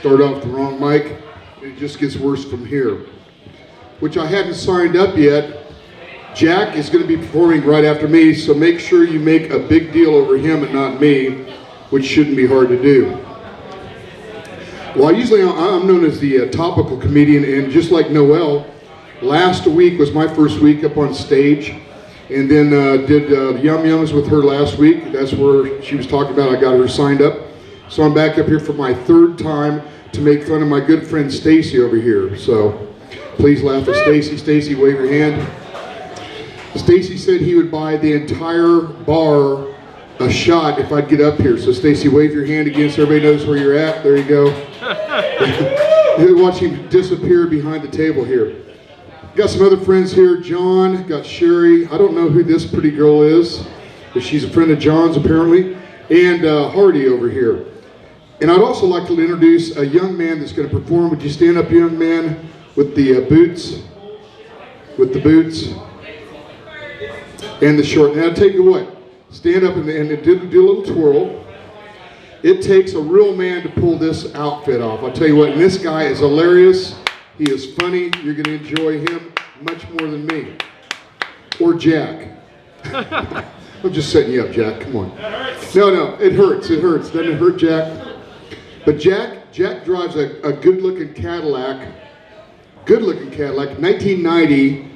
Start off the wrong mic, and it just gets worse from here. Which I hadn't signed up yet. Jack is going to be performing right after me, so make sure you make a big deal over him and not me, which shouldn't be hard to do. Well, usually I'm known as the topical comedian, and just like Noelle, last week was my first week up on stage, and then did Yum Yums with her last week. That's where she was talking about I got her signed up. So I'm back up here for my third time to make fun of my good friend Stacy over here. So please laugh at Stacy. Stacy, wave your hand. Stacy said he would buy the entire bar a shot if I'd get up here. So Stacy, wave your hand again so everybody knows where you're at. There you go. Watch him disappear behind the table here. Got some other friends here. John, got Sherry. I don't know who this pretty girl is, but she's a friend of John's apparently. And Hardy over here. And I'd also like to introduce a young man that's going to perform. Would you stand up, young man, with the boots? With the boots. And the short. Now, I'll tell you what. Stand up and do a little twirl. It takes a real man to pull this outfit off. I'll tell you what, and this guy is hilarious. He is funny. You're going to enjoy him much more than me. Or Jack. I'm just setting you up, Jack. Come on. No, it hurts. It hurts. Doesn't it hurt, Jack? But Jack drives a good-looking Cadillac. Good-looking Cadillac. 1990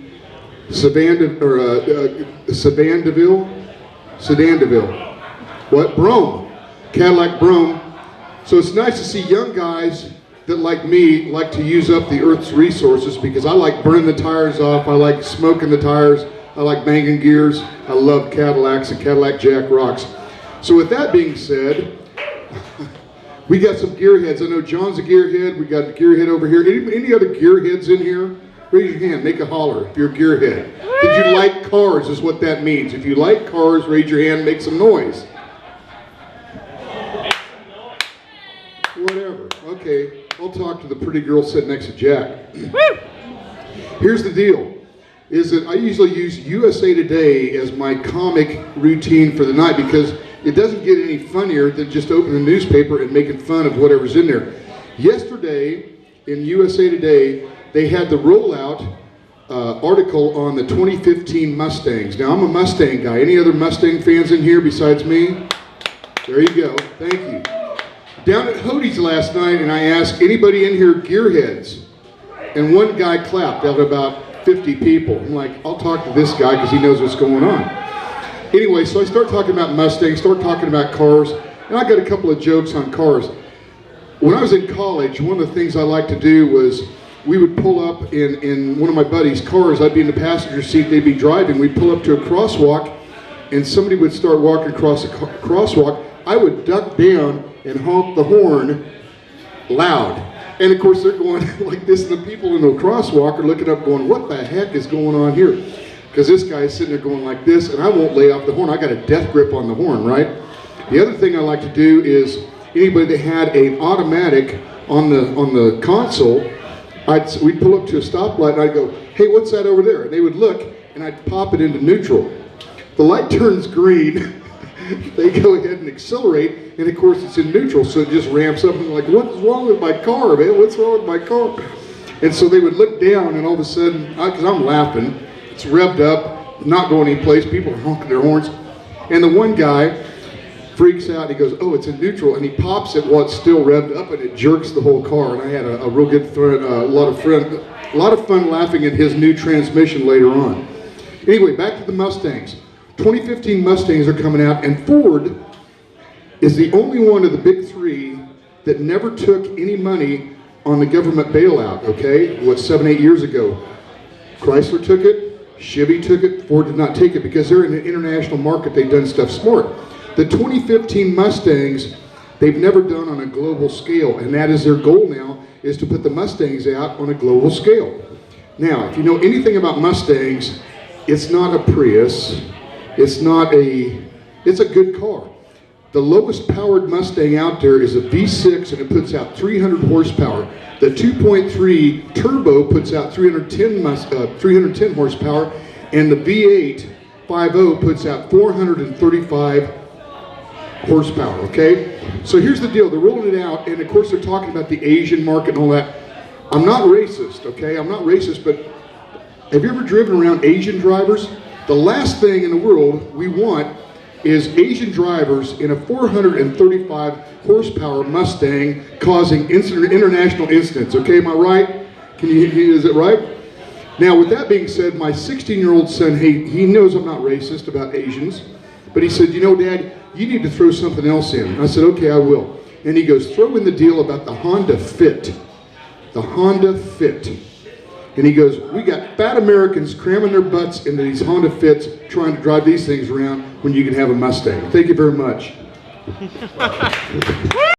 Sedandeville. What? Brome. Cadillac Brome. So it's nice to see young guys that, like me, like to use up the Earth's resources, because I like burning the tires off. I like smoking the tires. I like banging gears. I love Cadillacs, and Cadillac Jack rocks. So with that being said, we got some gearheads. I know John's a gearhead. We got a gearhead over here. Any other gearheads in here? Raise your hand. Make a holler if you're a gearhead. Did you like cars is what that means. If you like cars, raise your hand, make some noise. Whatever. Okay. I'll talk to the pretty girl sitting next to Jack. Here's the deal. Is that I usually use USA Today as my comic routine for the night, because it doesn't get any funnier than just opening the newspaper and making fun of whatever's in there. Yesterday, in USA Today, they had the rollout article on the 2015 Mustangs. Now, I'm a Mustang guy. Any other Mustang fans in here besides me? There you go. Thank you. Down at Hodie's last night, and I asked anybody in here gearheads, and one guy clapped out of about 50 people. I'm like, I'll talk to this guy because he knows what's going on. Anyway, so I start talking about Mustangs, start talking about cars, and I got a couple of jokes on cars. When I was in college, one of the things I liked to do was we would pull up in one of my buddies' cars. I'd be in the passenger seat, they'd be driving. We'd pull up to a crosswalk, and somebody would start walking across the crosswalk. I would duck down and honk the horn loud. And of course they're going like this, and the people in the crosswalk are looking up going, what the heck is going on here? Because this guy is sitting there going like this, and I won't lay off the horn. I got a death grip on the horn, right? The other thing I like to do is, anybody that had an automatic on the console, we'd pull up to a stoplight and I'd go, hey, what's that over there? And they would look, and I'd pop it into neutral. The light turns green. They go ahead and accelerate, and of course it's in neutral, so it just ramps up, and like, what's wrong with my car, man? What's wrong with my car? And so they would look down, and all of a sudden, because I'm laughing, it's revved up, not going anyplace, people are honking their horns, and the one guy freaks out, and he goes, oh, it's in neutral, and he pops it while it's still revved up, and it jerks the whole car, and I had a real good fun, a lot of fun laughing at his new transmission later on. Anyway, back to the Mustangs. 2015 Mustangs are coming out, and Ford is the only one of the big three that never took any money on the government bailout, okay? 7-8 years ago. Chrysler took it, Chevy took it, Ford did not take it because they're in an international market, they've done stuff smart. The 2015 Mustangs, they've never done on a global scale, and that is their goal now, is to put the Mustangs out on a global scale. Now, if you know anything about Mustangs, it's not a Prius. It's a good car. The lowest powered Mustang out there is a V6, and it puts out 300 horsepower. The 2.3 turbo puts out 310 horsepower, and the V8 5.0 puts out 435 horsepower, okay? So here's the deal, they're rolling it out, and of course they're talking about the Asian market and all that. I'm not racist, okay? I'm not racist, but have you ever driven around Asian drivers? The last thing in the world we want is Asian drivers in a 435 horsepower Mustang causing international incidents, okay? Am I right? Is it right? Now, with that being said, my 16-year-old son, he knows I'm not racist about Asians, but he said, you know, Dad, you need to throw something else in. And I said, okay, I will. And he goes, throw in the deal about the Honda Fit. The Honda Fit. And he goes, we got fat Americans cramming their butts into these Honda Fits trying to drive these things around when you can have a Mustang. Thank you very much.